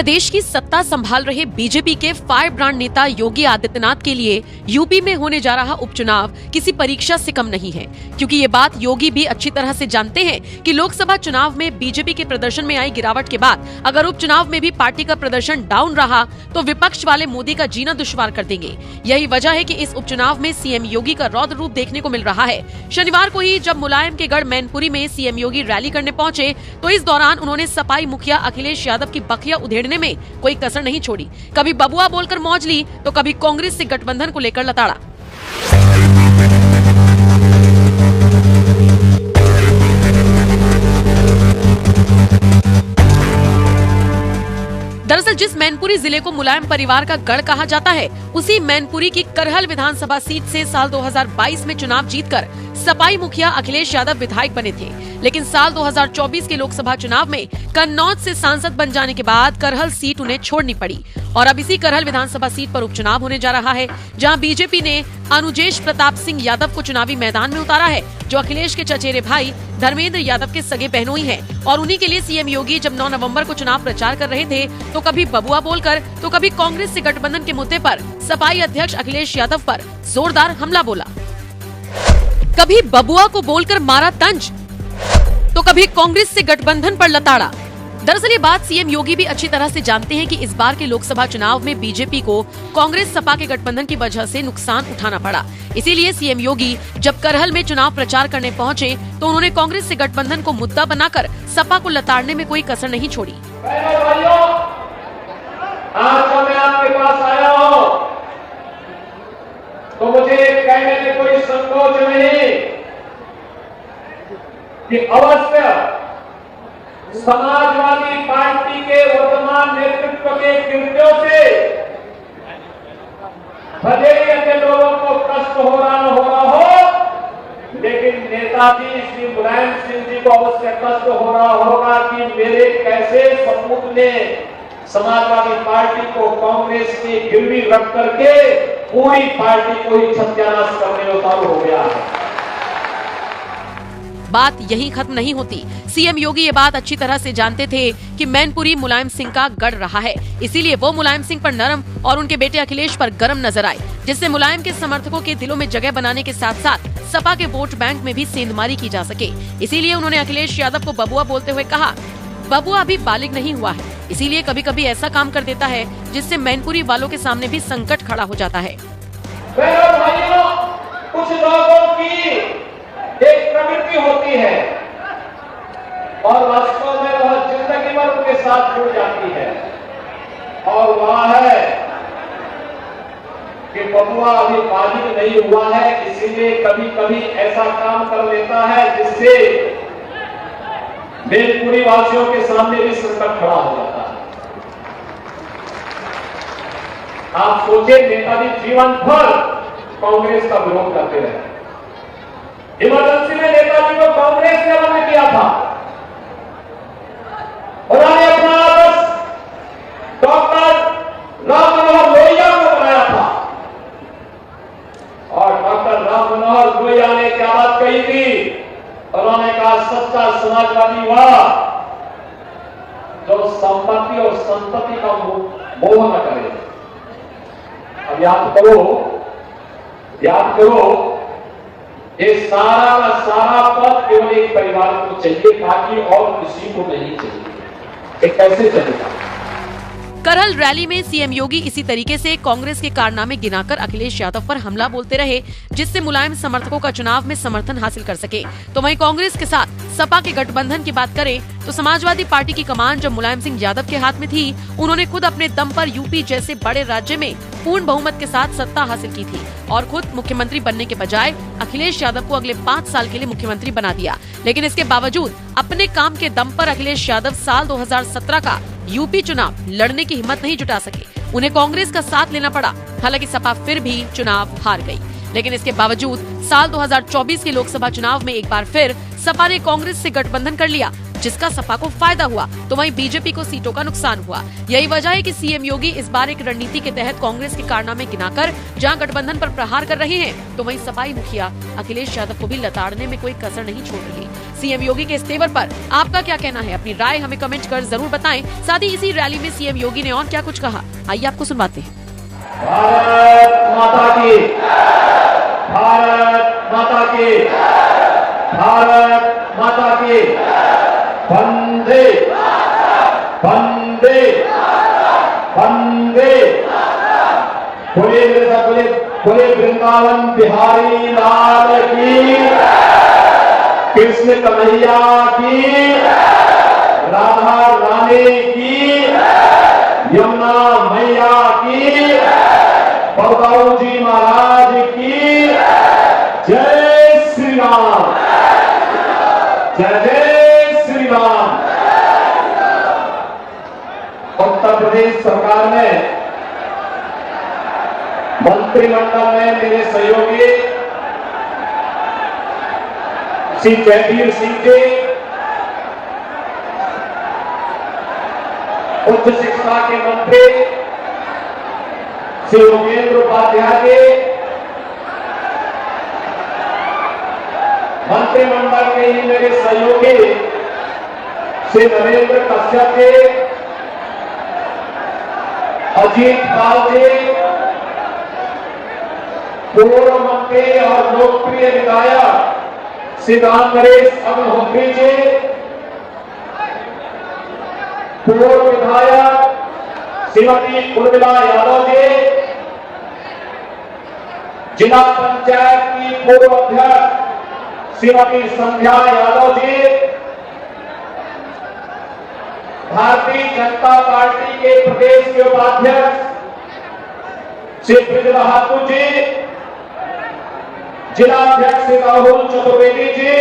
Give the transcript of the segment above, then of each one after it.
प्रदेश की सत्ता संभाल रहे बीजेपी के फायर ब्रांड नेता योगी आदित्यनाथ के लिए यूपी में होने जा रहा उपचुनाव किसी परीक्षा से कम नहीं है, क्योंकि ये बात योगी भी अच्छी तरह से जानते हैं कि लोकसभा चुनाव में बीजेपी के प्रदर्शन में आई गिरावट के बाद अगर उपचुनाव में भी पार्टी का प्रदर्शन डाउन रहा तो विपक्ष वाले मोदी का जीना दुश्वार कर देंगे। यही वजह है कि इस उपचुनाव में सीएम योगी का रौद्र रूप देखने को मिल रहा है। शनिवार को ही जब मुलायम के गढ़ मैनपुरी में सीएम योगी रैली करने पहुंचे तो इस दौरान उन्होंने सपाई मुखिया अखिलेश यादव की बखिया उधेड़ने में कोई कसर नहीं छोड़ी। कभी बबुआ बोलकर मौज ली तो कभी कांग्रेस से गठबंधन को लेकर लताड़ा। दरअसल जिस मैनपुरी जिले को मुलायम परिवार का गढ़ कहा जाता है, उसी मैनपुरी की करहल विधानसभा सीट से साल 2022 में चुनाव जीतकर सपाई मुखिया अखिलेश यादव विधायक बने थे। लेकिन साल 2024 के लोकसभा चुनाव में कन्नौज से सांसद बन जाने के बाद करहल सीट उन्हें छोड़नी पड़ी और अब इसी करहल विधानसभा सीट पर उपचुनाव होने जा रहा है, जहां बीजेपी ने अनुजेश प्रताप सिंह यादव को चुनावी मैदान में उतारा है, जो अखिलेश के चचेरे भाई धर्मेंद्र यादव के सगे बहनोई हैं। और उन्हीं के लिए सीएम योगी जब 9 नवंबर को चुनाव प्रचार कर रहे थे तो कभी बबुआ बोलकर तो कभी कांग्रेस से गठबंधन के मुद्दे पर सपाई अध्यक्ष अखिलेश यादव पर जोरदार हमला बोला। कभी बबुआ को बोलकर मारा तंज तो कभी कांग्रेस से गठबंधन पर लताड़ा। दरअसल ये बात सीएम योगी भी अच्छी तरह से जानते हैं कि इस बार के लोकसभा चुनाव में बीजेपी को कांग्रेस सपा के गठबंधन की वजह से नुकसान उठाना पड़ा। इसीलिए सीएम योगी जब करहल में चुनाव प्रचार करने पहुंचे तो उन्होंने कांग्रेस से गठबंधन को मुद्दा बनाकर सपा को लताड़ने में कोई कसर नहीं छोड़ी। आज जब मैं आपके पास आया हूं तो मुझे कहने में कोई संकोच नहीं कि अवश्य समाजवादी पार्टी के वर्तमान नेतृत्व के कृत्यों से भले ही अन्य लोगों को कष्ट हो रहा न हो रहा हो, लेकिन नेताजी श्री मुलायम सिंह जी को अवश्य कष्ट हो रहा होगा कि मेरे कैसे सपूत ने समाजवादी पार्टी को कांग्रेस की गिरवी रख करके पूरी पार्टी को ही सत्यानाश करने में उतारू हो गया है। बात यही खत्म नहीं होती। सीएम योगी ये बात अच्छी तरह से जानते थे कि मैनपुरी मुलायम सिंह का गढ़ रहा है, इसीलिए वो मुलायम सिंह पर नरम और उनके बेटे अखिलेश पर गरम नजर आए, जिससे मुलायम के समर्थकों के दिलों में जगह बनाने के साथ साथ सपा के वोट बैंक में भी सेंधमारी की जा सके। इसीलिए उन्होंने अखिलेश यादव को बबुआ बोलते हुए कहा, बबुआ अभी बालिग नहीं हुआ है, इसीलिए कभी कभी ऐसा काम कर देता है जिससे मैनपुरी वालों के सामने भी संकट खड़ा हो जाता है। कुछ लोगों की एक प्रवृत्ति होती है और वास्तव में वह जिंदगी भर उनके साथ जुड़ जाती है, और वह है कि बबुआ अभी बालिग नहीं हुआ है, इसीलिए कभी कभी ऐसा काम कर लेता है जिससे मैनपुरी वासियों के सामने भी संकट खड़ा हो जाता है। आप सोचिए, नेताजी जीवन भर कांग्रेस का विरोध करते रहे। इमरजेंसी में नेताजी को कांग्रेस ने बंद किया था। उन्होंने अपना आदर्श डॉक्टर राम मनोहर लोहिया को बनाया था और डॉक्टर राम मनोहर लोहिया ने क्या बात कही थी? उन्होंने कहा, सच्चा समाजवादी वह जो संपत्ति और संतति का मोह न करे। अब याद करो, ये सारा का सारा पद केवल एक परिवार को चाहिए, बाकी और किसी को नहीं चाहिए। ये कैसे चलेगा? करहल रैली में सीएम योगी इसी तरीके से कांग्रेस के कारनामे गिनाकर अखिलेश यादव पर हमला बोलते रहे, जिससे मुलायम समर्थकों का चुनाव में समर्थन हासिल कर सके। तो वहीं कांग्रेस के साथ सपा के गठबंधन की बात करें तो समाजवादी पार्टी की कमान जब मुलायम सिंह यादव के हाथ में थी, उन्होंने खुद अपने दम पर यूपी जैसे बड़े राज्य में पूर्ण बहुमत के साथ सत्ता हासिल की थी और खुद मुख्यमंत्री बनने के बजाय अखिलेश यादव को अगले 5 साल के लिए मुख्यमंत्री बना दिया। लेकिन इसके बावजूद अपने काम के दम पर अखिलेश यादव साल 2017 का यूपी चुनाव लड़ने की हिम्मत नहीं जुटा सके। उन्हें कांग्रेस का साथ लेना पड़ा। हालांकि सपा फिर भी चुनाव हार गई, लेकिन इसके बावजूद साल 2024 के लोकसभा चुनाव में एक बार फिर सपा ने कांग्रेस से गठबंधन कर लिया, जिसका सपा को फायदा हुआ, तो वहीं बीजेपी को सीटों का नुकसान हुआ। यही वजह है कि सीएम योगी इस बार एक रणनीति के तहत कांग्रेस के कारनामे गिनाकर जहां गठबंधन पर प्रहार कर रहे हैं, तो वहीं सपाई मुखिया अखिलेश यादव को भी लताड़ने में कोई कसर नहीं छोड़ रही। सीएम योगी के इस तेवर पर आपका क्या कहना है? अपनी राय हमें कमेंट कर जरूर बताएं। साथ ही इसी रैली में सीएम योगी ने और क्या कुछ कहा, आइए आपको सुनवाते हैं। भारत माता की, भारत माता की, भारत माता की, वंदे वंदे वंदे। बोले वृंदावन बिहारी लाल की, कृष्ण कन्हैया की, राधा रानी की, यमुना मैया की, बलदाऊ जी महाराज की, जय श्री राम, जय जय श्री राम। उत्तर प्रदेश सरकार ने मंत्रिमंडल में मेरे सहयोगी श्री जयवीर सिंह जी, उच्च शिक्षा के मंत्री श्री योगेंद्र उपाध्याय जी, मंत्रिमंडल के ही मेरे सहयोगी श्री नरेंद्र कश्यप जी, अजीत पाल जी, पूर्व मंत्री और लोकप्रिय विधायक श्री नरेश अग्निहोत्री जी, पूर्व विधायक श्रीमती उर्मिला यादव जी, जिला पंचायत की पूर्व अध्यक्ष श्रीमती संध्या यादव जी, भारतीय जनता पार्टी के प्रदेश के उपाध्यक्ष श्री ब्रज बहादुर जी, जिला अध्यक्ष श्री राहुल चतुर्वेदी जी,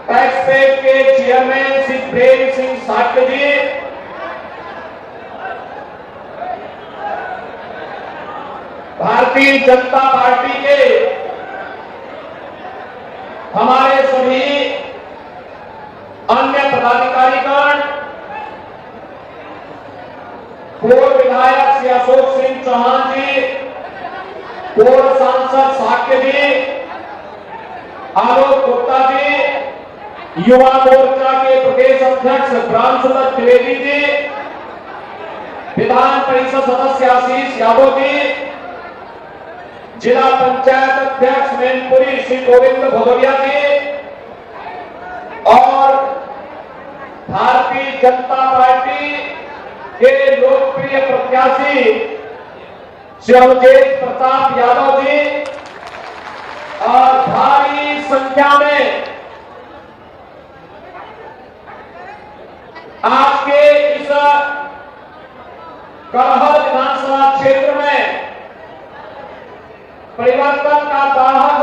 टैक्सपेड के चेयरमैन श्री प्रेम सिंह साक्य जी, भारतीय जनता पार्टी के हमारे सभी अन्य पदाधिकारीगण, पूर्व विधायक श्री अशोक सिंह चौहान जी, पूर्व सांसद साक्य जी, आलोक गुप्ता जी, युवा मोर्चा के प्रदेश अध्यक्ष ब्रांशुदत्त त्रिवेदी जी, विधान परिषद सदस्य आशीष यादव जी, जिला पंचायत अध्यक्ष मैनपुरी श्री गोविंद भदौरिया जी और भारतीय जनता पार्टी के लोकप्रिय प्रत्याशी श्री अभिषेक प्रताप यादव जी और भारी संख्या में आज के इस करहल विधानसभा क्षेत्र में परिवर्तन का दाहक